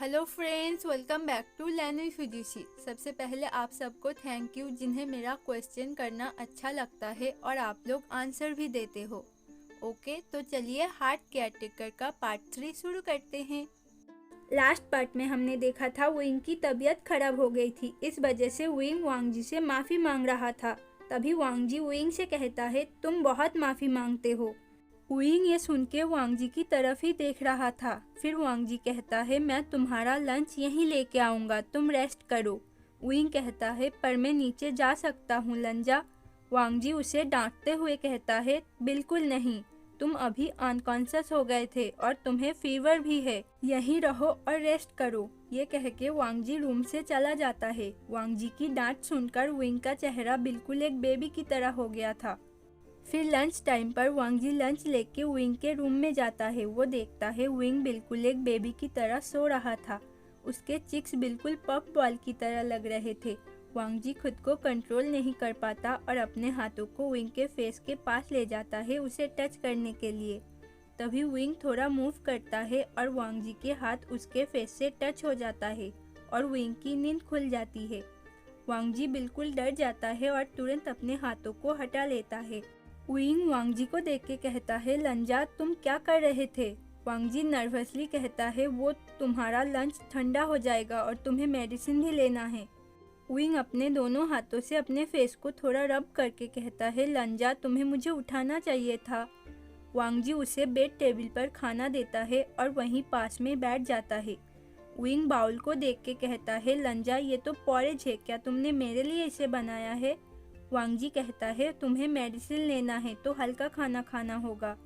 Hello friends, welcome back to learn with फिजिशी। सबसे पहले आप सबको थैंक यू जिन्हें मेरा क्वेश्चन करना अच्छा लगता है और आप लोग आंसर भी देते हो। ओके, तो चलिए हार्ट केयरटेकर का पार्ट 3 शुरू करते हैं। लास्ट पार्ट में हमने देखा था विंग की तबीयत खराब हो गई थी, इस वजह से विंग वांगजी से माफ़ी मांग रहा था। तभी वांगजी विंग से कहता है, तुम बहुत माफ़ी मांगते हो। विंग ये सुन के वांगजी की तरफ ही देख रहा था। फिर वांगजी कहता है, मैं तुम्हारा लंच यहीं लेके आऊँगा, तुम रेस्ट करो। विंग कहता है, पर मैं नीचे जा सकता हूँ लंजा। वांगजी उसे डांटते हुए कहता है, बिल्कुल नहीं, तुम अभी अनकॉन्शियस हो गए थे और तुम्हें फीवर भी है, यहीं रहो और रेस्ट करो। ये कह के वांगजी रूम से चला जाता है। वांगजी की डांट सुनकर विंग का चेहरा बिल्कुल एक बेबी की तरह हो गया था। फिर लंच टाइम पर वांगजी लंच लेके विंग के रूम में जाता है। वो देखता है विंग बिल्कुल एक बेबी की तरह सो रहा था। उसके चिक्स बिल्कुल पफ बॉल की तरह लग रहे थे। वांगजी खुद को कंट्रोल नहीं कर पाता और अपने हाथों को विंग के फेस के पास ले जाता है उसे टच करने के लिए। तभी विंग थोड़ा मूव करता है और वांगजी के हाथ उसके फेस से टच हो जाता है और विंग की नींद खुल जाती है। वांगजी बिल्कुल डर जाता है और तुरंत अपने हाथों को हटा लेता है। विंग वांगजी को देख के कहता है, लंजा तुम क्या कर रहे थे? वांगजी नर्वसली कहता है, वो तुम्हारा लंच ठंडा हो जाएगा और तुम्हें मेडिसिन भी लेना है। विंग अपने दोनों हाथों से अपने फेस को थोड़ा रब करके कहता है, लंजा तुम्हें मुझे उठाना चाहिए था। वांगजी उसे बेड टेबल पर खाना देता है और वहीं पास में बैठ जाता है। विंग बाउल को देख के कहता है, लंजा ये तो पॉरेज है, क्या तुमने मेरे लिए इसे बनाया है? वांगजी कहता है, तुम्हें मेडिसिन लेना है तो हल्का खाना खाना होगा।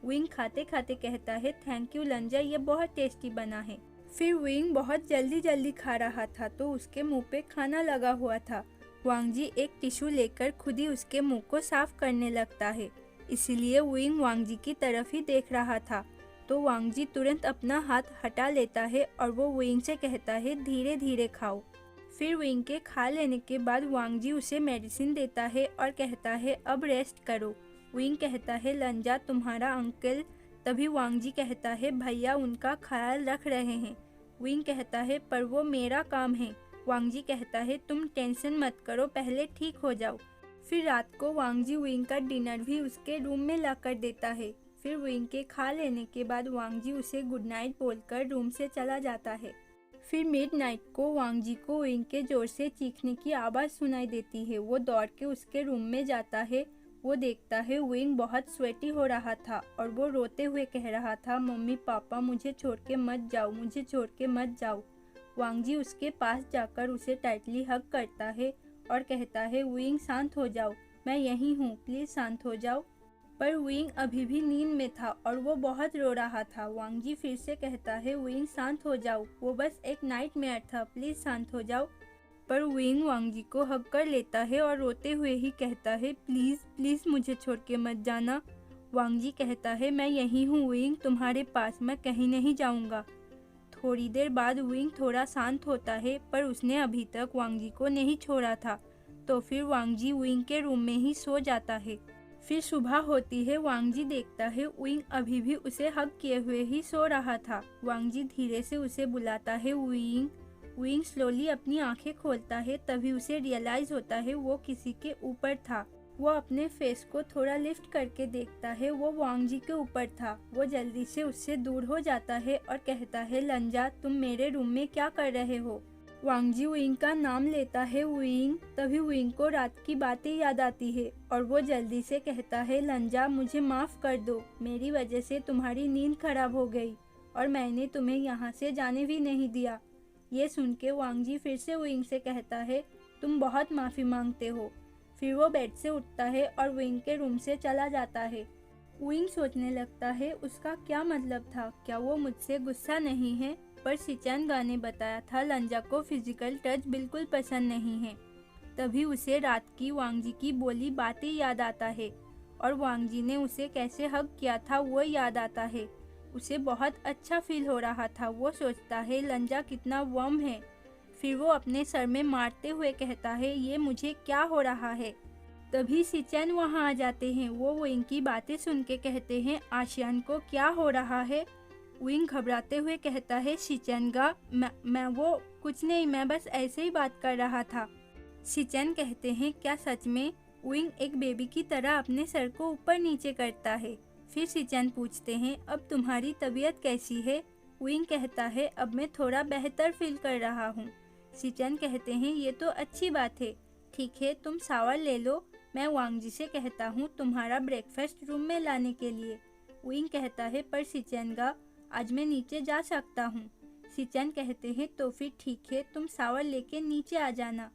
विंग खाते खाते कहता है, थैंक यू लंजा, ये बहुत टेस्टी बना है। फिर विंग बहुत जल्दी जल्दी खा रहा था तो उसके मुंह पे खाना लगा हुआ था। वांगजी एक टिश्यू लेकर खुद ही उसके मुंह को साफ करने लगता है, इसीलिए विंग वांगजी की तरफ ही देख रहा था। तो वांगजी तुरंत अपना हाथ हटा लेता है और वो विंग से कहता है, धीरे धीरे खाओ। फिर विंग के खा लेने के बाद वांगजी उसे मेडिसिन देता है और कहता है, अब रेस्ट करो। विंग कहता है, लंजा तुम्हारा अंकल। तभी वांगजी कहता है, भैया उनका ख्याल रख रहे हैं। विंग कहता है, पर वो मेरा काम है। वांगजी कहता है, तुम टेंशन मत करो, पहले ठीक हो जाओ। फिर रात को वांगजी विंग का डिनर भी उसके रूम में ला कर देता है। फिर विंग के खा लेने के बाद वांगजी उसे गुड नाइट बोलकर रूम से चला जाता है। फिर मिडनाइट को वांगजी को विंग के जोर से चीखने की आवाज़ सुनाई देती है। वो दौड़ के उसके रूम में जाता है। वो देखता है विंग बहुत स्वेटी हो रहा था और वो रोते हुए कह रहा था, मम्मी पापा मुझे छोड़ के मत जाओ, मुझे छोड़ के मत जाओ। वांगजी उसके पास जाकर उसे टाइटली हग करता है और कहता है, विंग शांत हो जाओ, मैं यहीं हूँ, प्लीज़ शांत हो जाओ। पर विंग अभी भी नींद में था और वो बहुत रो रहा था। वांगजी फिर से कहता है, विंग शांत हो जाओ, वो बस एक नाइटमेयर था, प्लीज़ शांत हो जाओ। पर विंग वांगजी को हग कर लेता है और रोते हुए ही कहता है, प्लीज़ प्लीज़ मुझे छोड़ के मत जाना। वांगजी कहता है, मैं यहीं हूँ विंग, तुम्हारे पास, मैं कहीं नहीं जाऊँगा। थोड़ी देर बाद विंग थोड़ा शांत होता है, पर उसने अभी तक वांगजी को नहीं छोड़ा था। तो फिर वांगजी विंग के रूम में ही सो जाता है। फिर सुबह होती है। वांगजी देखता है विंग अभी भी उसे हग किए हुए ही सो रहा था। वांगजी धीरे से उसे बुलाता है, विंग। विंग स्लोली अपनी आंखें खोलता है। तभी उसे रियलाइज होता है वो किसी के ऊपर था। वो अपने फेस को थोड़ा लिफ्ट करके देखता है, वो वांगजी के ऊपर था। वो जल्दी से उससे दूर हो जाता है और कहता है, लंजा तुम मेरे रूम में क्या कर रहे हो? वांगजी विंग का नाम लेता है, विंग। तभी विंग को रात की बातें याद आती है और वो जल्दी से कहता है, लंजा मुझे माफ़ कर दो, मेरी वजह से तुम्हारी नींद खराब हो गई और मैंने तुम्हें यहाँ से जाने भी नहीं दिया। ये सुन के वांगजी फिर से विंग से कहता है, तुम बहुत माफ़ी मांगते हो। फिर वो बेड से उठता है और विंग के रूम से चला जाता है। विंग सोचने लगता है, उसका क्या मतलब था? क्या वो मुझसे गुस्सा नहीं है? पर सिचेंगा ने बताया था लंजा को फिजिकल टच बिल्कुल पसंद नहीं है। तभी उसे रात की वांगजी की बोली बातें याद आता है और वांगजी ने उसे कैसे हग किया था वो याद आता है। उसे बहुत अच्छा फील हो रहा था। वो सोचता है, लंजा कितना वार्म है। फिर वो अपने सर में मारते हुए कहता है, ये मुझे क्या हो रहा है? तभी सिचेन वहाँ आ जाते हैं। वो इनकी बातें सुन के कहते हैं, आशियान को क्या हो रहा है? विंग घबराते हुए कहता है, शिचेनगा, मैं वो कुछ नहीं, मैं बस ऐसे ही बात कर रहा था। शिचेन कहते हैं, क्या सच में? विंग एक बेबी की तरह अपने सर को ऊपर नीचे करता है। फिर शिचेन पूछते हैं, अब तुम्हारी तबीयत कैसी है? विंग कहता है, अब मैं थोड़ा बेहतर फील कर रहा हूँ। शिचेन कहते हैं, ये तो अच्छी बात है। ठीक है, तुम शावर ले लो, मैं वांगजी से कहता हूँ तुम्हारा ब्रेकफास्ट रूम में लाने के लिए। विंग कहता है, पर शिचेनगा, आज मैं नीचे जा सकता हूँ। शिचेन कहते हैं, तो फिर ठीक है, तुम शावर लेके नीचे आ जाना,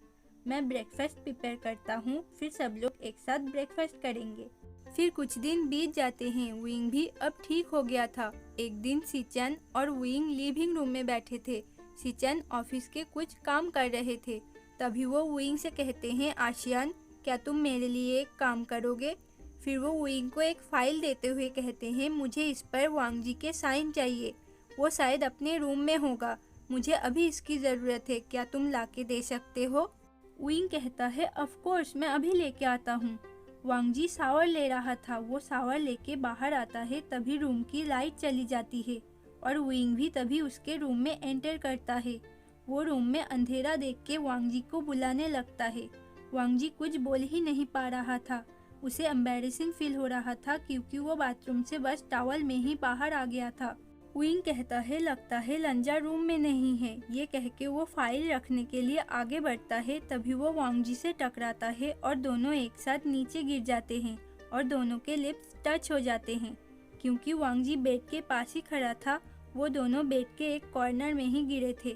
मैं ब्रेकफास्ट प्रिपेयर करता हूँ, फिर सब लोग एक साथ ब्रेकफास्ट करेंगे। फिर कुछ दिन बीत जाते हैं। विंग भी अब ठीक हो गया था। एक दिन शिचेन और विंग लिविंग रूम में बैठे थे। शिचेन ऑफिस के कुछ काम कर रहे थे। तभी वो विंग से कहते हैं, आशियान, क्या तुम मेरे लिए एक काम करोगे? फिर वो विंग को एक फाइल देते हुए कहते हैं, मुझे इस पर वांगजी के साइन चाहिए, वो शायद अपने रूम में होगा, मुझे अभी इसकी ज़रूरत है, क्या तुम लाके दे सकते हो? विंग कहता है, ऑफ कोर्स, मैं अभी लेके आता हूँ। वांगजी शावर ले रहा था। वो शावर लेके बाहर आता है, तभी रूम की लाइट चली जाती है और विंग भी तभी उसके रूम में एंटर करता है। वो रूम में अंधेरा देख के वांगजी को बुलाने लगता है। वांगजी कुछ बोल ही नहीं पा रहा था। उसे एम्बैरेसिंग फील हो रहा था क्योंकि वो बाथरूम से बस टॉवल में ही बाहर आ गया था। विंग कहता है, लगता है लंजा रूम में नहीं है। ये कह के वो फाइल रखने के लिए आगे बढ़ता है, तभी वो वांगजी से टकराता है और दोनों एक साथ नीचे गिर जाते हैं और दोनों के लिप्स टच हो जाते हैं। क्योंकि वांगजी बेड के पास ही खड़ा था, वो दोनों बेड के एक कॉर्नर में ही गिरे थे।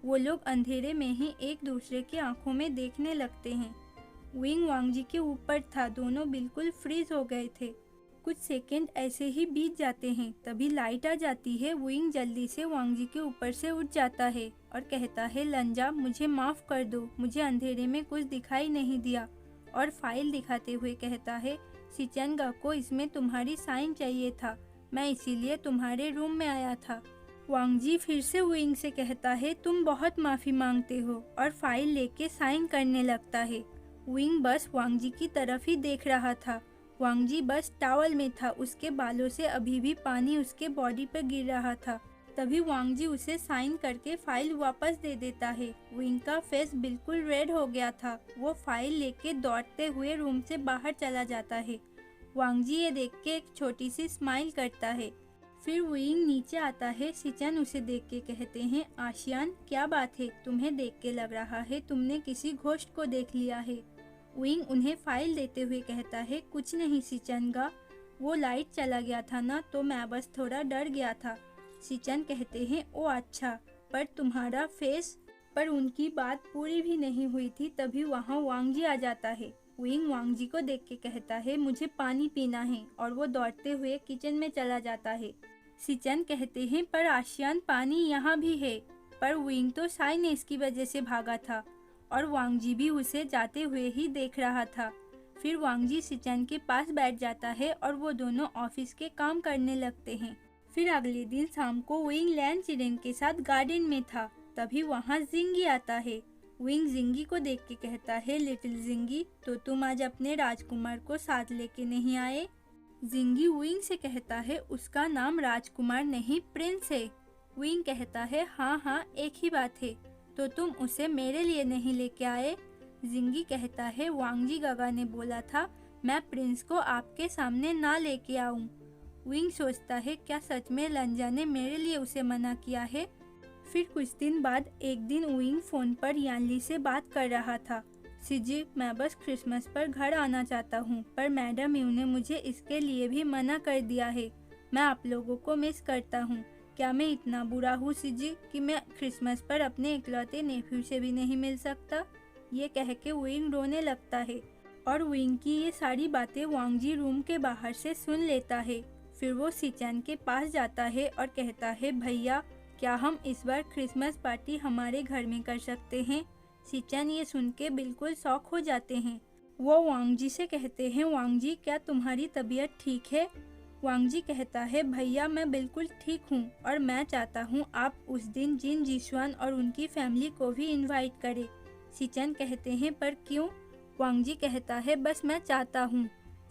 वो लोग अंधेरे में ही एक दूसरे की आंखों में देखने लगते हैं। विंग वांगजी के ऊपर था, दोनों बिल्कुल फ्रीज हो गए थे। कुछ सेकंड ऐसे ही बीत जाते हैं, तभी लाइट आ जाती है। विंग जल्दी से वांगजी के ऊपर से उठ जाता है और कहता है, लंजा, मुझे माफ़ कर दो, मुझे अंधेरे में कुछ दिखाई नहीं दिया। और फाइल दिखाते हुए कहता है, शिचेनगा को इसमें तुम्हारी साइन चाहिए था, मैं इसीलिए तुम्हारे रूम में आया था। वांगजी फिर से विंग से कहता है, तुम बहुत माफ़ी मांगते हो, और फाइल लेके साइन करने लगता है। विंग बस वांगजी की तरफ ही देख रहा था। वांगजी बस टॉवल में था, उसके बालों से अभी भी पानी उसके बॉडी पर गिर रहा था। तभी वांगजी उसे साइन करके फाइल वापस दे देता है। विंग का फेस बिल्कुल रेड हो गया था। वो फाइल लेके दौड़ते हुए रूम से बाहर चला जाता है। वांगजी ये देख के एक छोटी सी स्माइल करता है। फिर विंग नीचे आता है। शिचेन उसे देख के कहते हैं, आशियान, क्या बात है, तुम्हें देख के लग रहा है तुमने किसी घोस्ट को देख लिया है। विंग उन्हें फाइल देते हुए कहता है, कुछ नहीं शिचेनगा, वो लाइट चला गया था ना, तो मैं बस थोड़ा डर गया था। शिचेन कहते हैं, ओ अच्छा, पर तुम्हारा फेस। पर उनकी बात पूरी भी नहीं हुई थी, तभी वहाँ वांगजी आ जाता है। विंग वांगजी को देख के कहता है, मुझे पानी पीना है, और वो दौड़ते हुए किचन में चला जाता है। शिचेन कहते हैं, पर आशियान, पानी यहाँ भी है। पर विंग तो साइनेस की वजह से भागा था और वांगजी भी उसे जाते हुए ही देख रहा था। फिर वांगजी शिचेन के पास बैठ जाता है और वो दोनों ऑफिस के काम करने लगते हैं। फिर अगले दिन शाम को विंग लैन चिरेन के साथ गार्डन में था, तभी वहाँ जिंगी आता है। विंग जिंगी को देख के कहता है, लिटिल जिंगी, तो तुम आज अपने राजकुमार को साथ लेके नहीं आए? जिंगी विंग से कहता है, उसका नाम राजकुमार नहीं प्रिंस है। विंग कहता है, हाँ हाँ, एक ही बात है, तो तुम उसे मेरे लिए नहीं लेके आए? जिंगी कहता है, वांगजी गागा ने बोला था मैं प्रिंस को आपके सामने ना लेके आऊं। विंग सोचता है, क्या सच में लंजा ने मेरे लिए उसे मना किया है? फिर कुछ दिन बाद एक दिन विंग फोन पर यानली से बात कर रहा था। सिजी, मैं बस क्रिसमस पर घर आना चाहता हूँ, पर मैडम यू ने मुझे इसके लिए भी मना कर दिया है। मैं आप लोगों को मिस करता हूँ। क्या मैं इतना बुरा हूँ सिजी कि मैं क्रिसमस पर अपने इकलौते नेफ्यू से भी नहीं मिल सकता? ये कह के विंग रोने लगता है और विंग की ये सारी बातें वांगजी रूम के बाहर से सुन लेता है। फिर वो शिचेन के पास जाता है और कहता है, भैया, क्या हम इस बार क्रिसमस पार्टी हमारे घर में कर सकते हैं? शिचेन ये सुन के बिल्कुल शॉक हो जाते हैं। वो वांगजी से कहते हैं, वांगजी, क्या तुम्हारी तबीयत ठीक है? वांगजी कहता है, भैया, मैं बिल्कुल ठीक हूँ और मैं चाहता हूँ आप उस दिन जिन जिशवान और उनकी फैमिली को भी इनवाइट करें। शिचेन कहते हैं, पर क्यों? वांगजी कहता है, बस मैं चाहता हूँ।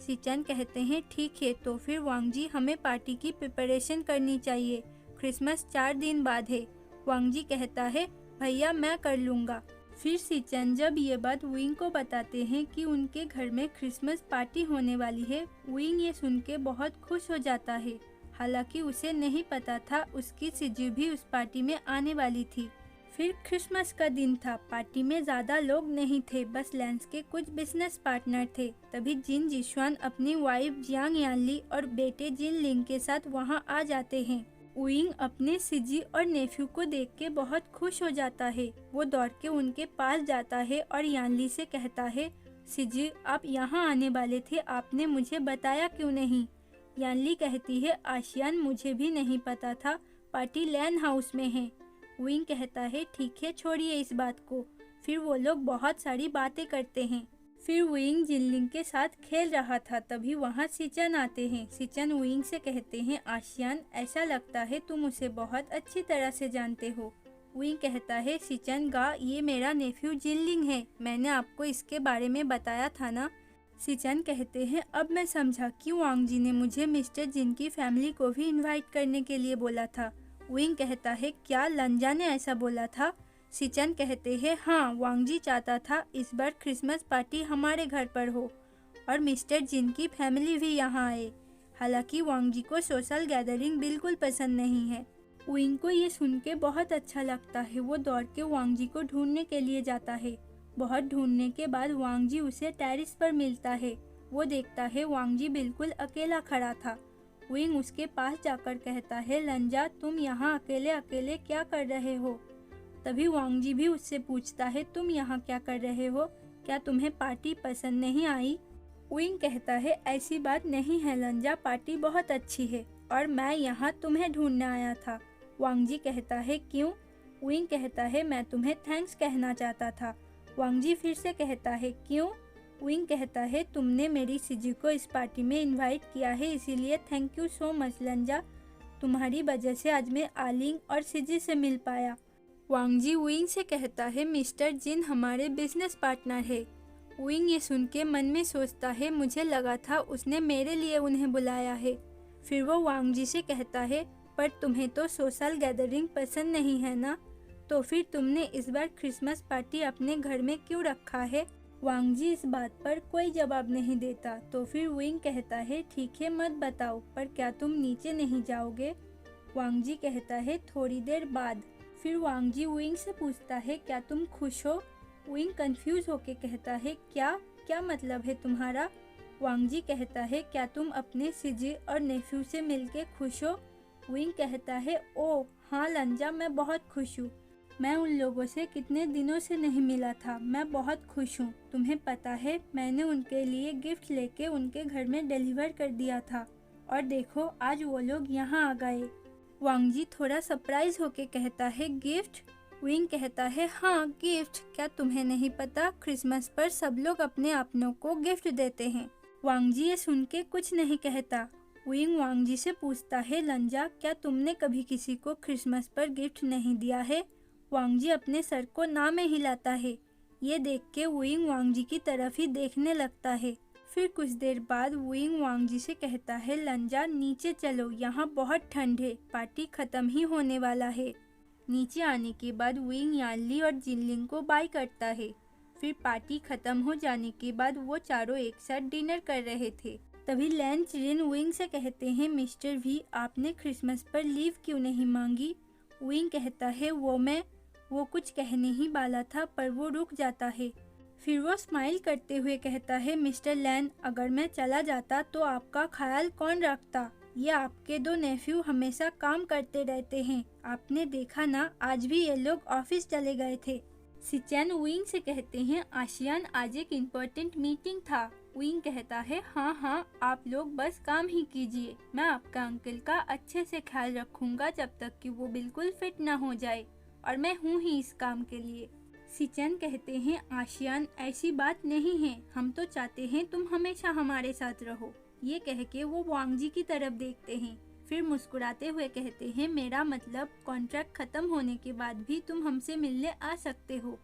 शिचेन कहते हैं, ठीक है, तो फिर वांगजी, हमें पार्टी की प्रिपरेशन करनी चाहिए। क्रिसमस 4 दिन बाद है। वांग जी कहता है भैया मैं कर लूँगा। फिर सिचन जब ये बात विंग को बताते हैं कि उनके घर में क्रिसमस पार्टी होने वाली है, विंग ये सुन के बहुत खुश हो जाता है। हालांकि उसे नहीं पता था उसकी सिजी भी उस पार्टी में आने वाली थी। फिर क्रिसमस का दिन था। पार्टी में ज़्यादा लोग नहीं थे, बस लैंस के कुछ बिजनेस पार्टनर थे। तभी जिन जिशुआन अपनी वाइफ जियांग यानली और बेटे जिन लिंग के साथ वहां आ जाते हैं। विंग अपने सिजी और नेफ्यू को देख के बहुत खुश हो जाता है। वो दौड़ के उनके पास जाता है और यानली से कहता है सिजी आप यहाँ आने वाले थे, आपने मुझे बताया क्यों नहीं। यानली कहती है आशियान मुझे भी नहीं पता था, पार्टी लैन हाउस में है। विंग कहता है ठीक है छोड़िए इस बात को। फिर वो लोग बहुत सारी बातें करते हैं। फिर विंग जिनलिंग के साथ खेल रहा था, तभी वहाँ सिचन आते हैं। सिचन विंग से कहते हैं आशियान ऐसा लगता है तुम उसे बहुत अच्छी तरह से जानते हो। विंग कहता है सिचन गा ये मेरा नेफ्यू जिनलिंग है, मैंने आपको इसके बारे में बताया था ना। सिचन कहते हैं अब मैं समझा क्यों वांग जी ने मुझे मिस्टर जिन की फैमिली को भी इनवाइट करने के लिए बोला था। विंग कहता है क्या लंजा ने ऐसा बोला था। सिचन कहते हैं हाँ, वांग जी चाहता था इस बार क्रिसमस पार्टी हमारे घर पर हो और मिस्टर जिन की फैमिली भी यहाँ आए। हालांकि वांग जी को सोशल गैदरिंग बिल्कुल पसंद नहीं है। विंग को ये सुन के बहुत अच्छा लगता है। वो दौड़ के वांग जी को ढूंढने के लिए जाता है। बहुत ढूंढने के बाद वांग जी उसे टेरेस पर मिलता है। वो देखता है वांग जी बिल्कुल अकेला खड़ा था। विंग उसके पास जाकर कहता है लंजा तुम यहाँ अकेले अकेले क्या कर रहे हो। तभी वांग जी भी उससे पूछता है तुम यहाँ क्या कर रहे हो, क्या तुम्हें पार्टी पसंद नहीं आई। विंग कहता है ऐसी बात नहीं है लंजा, पार्टी बहुत अच्छी है और मैं यहाँ तुम्हें ढूंढने आया था। वांग जी कहता है क्यों। विंग कहता है मैं तुम्हें थैंक्स कहना चाहता था। वांग जी फिर से कहता है क्यों। विंग कहता है तुमने मेरी सिजी को इस पार्टी में इनवाइट किया है, इसीलिए थैंक यू सो मच लंजा, तुम्हारी वजह से आज मैं आलिंग और सिजी से मिल पाया। वांग जी विंग से कहता है मिस्टर जिन हमारे बिजनेस पार्टनर है। विंग ये सुन के मन में सोचता है मुझे लगा था उसने मेरे लिए उन्हें बुलाया है। फिर वो वांग जी से कहता है पर तुम्हें तो सोशल गैदरिंग पसंद नहीं है ना, तो फिर तुमने इस बार क्रिसमस पार्टी अपने घर में क्यों रखा है। वांग जी इस बात पर कोई जवाब नहीं देता। तो फिर विंग कहता है ठीक है मत बताओ, पर क्या तुम नीचे नहीं जाओगे। वांग जी कहता है थोड़ी देर बाद। फिर वांग जी विंग से पूछता है क्या तुम खुश हो। विंग कंफ्यूज होके कहता है क्या क्या मतलब है तुम्हारा। वांग जी कहता है क्या तुम अपने सिजी और नेफ्यू से मिलके खुश हो। विंग कहता है ओ हाँ लंजा मैं बहुत खुश हूँ, मैं उन लोगों से कितने दिनों से नहीं मिला था, मैं बहुत खुश हूँ। तुम्हें पता है मैंने उनके लिए गिफ्ट लेके उनके घर में डिलीवर कर दिया था और देखो आज वो लोग यहाँ आ गए। वांग जी थोड़ा सरप्राइज होके कहता है गिफ्ट। विंग कहता है हाँ गिफ्ट, क्या तुम्हें नहीं पता क्रिसमस पर सब लोग अपने अपनों को गिफ्ट देते हैं। वांग जी ये सुन के कुछ नहीं कहता। विंग वांग जी से पूछता है लंजा क्या तुमने कभी किसी को क्रिसमस पर गिफ्ट नहीं दिया है। वांग जी अपने सर को ना में हिलाता है। ये देख के विंग वांग जी की तरफ ही देखने लगता है। फिर कुछ देर बाद विंग वांग जी से कहता है लंजा नीचे चलो, यहाँ बहुत ठंड है, पार्टी खत्म ही होने वाला है। नीचे आने के बाद विंग यानली और जिनलिंग को बाय करता है। फिर पार्टी खत्म हो जाने के बाद वो चारों एक साथ डिनर कर रहे थे। तभी लैन चिरिन विंग से कहते हैं मिस्टर वी आपने क्रिसमस पर लीव क्यों नहीं मांगी। विंग कहता है वो कुछ कहने ही वाला था पर वो रुक जाता है। फिर वो स्माइल करते हुए कहता है मिस्टर लैन अगर मैं चला जाता तो आपका ख्याल कौन रखता। ये आपके दो नेफ्यू हमेशा काम करते रहते हैं, आपने देखा ना आज भी ये लोग ऑफिस चले गए थे। सिचन विंग से कहते हैं आशियान आज एक इम्पोर्टेंट मीटिंग था। विंग कहता है हाँ आप लोग बस काम ही कीजिए, मैं आपका अंकल का अच्छे से ख्याल रखूंगा जब तक कि वो बिल्कुल फिट ना हो जाए, और मैं हूँ ही इस काम के लिए। सिचन कहते हैं आशियान ऐसी बात नहीं है, हम तो चाहते हैं तुम हमेशा हमारे साथ रहो। ये कह के वो वांग जी की तरफ देखते हैं। फिर मुस्कुराते हुए कहते हैं मेरा मतलब कॉन्ट्रैक्ट खत्म होने के बाद भी तुम हमसे मिलने आ सकते हो।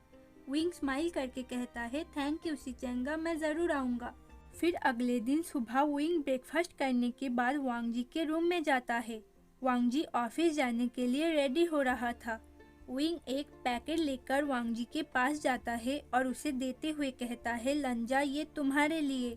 विंग स्माइल करके कहता है थैंक यू सिचेंगा, मैं ज़रूर आऊँगा। फिर अगले दिन सुबह विंग ब्रेकफास्ट करने के बाद वांग जी के रूम में जाता है। वांग जी ऑफिस जाने के लिए रेडी हो रहा था। विंग एक पैकेट लेकर वांग जी के पास जाता है और उसे देते हुए कहता है, लंजा ये तुम्हारे लिए।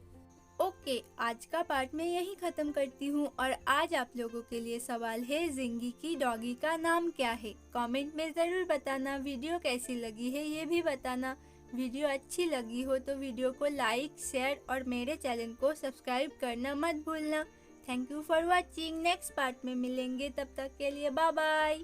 ओके, आज का पार्ट मैं यहीं ख़त्म करती हूँ और आज आप लोगों के लिए सवाल है, जिंगी की डॉगी का नाम क्या है? कमेंट में ज़रूर बताना। वीडियो कैसी लगी है ये भी बताना। वीडियो अच्छी लगी हो तो वीडियो को लाइक, शेयर और मेरे चैनल को सब्सक्राइब करना मत भूलना। Thank you for watching. Next part में मिलेंगे, तब तक के लिए बाय बाय।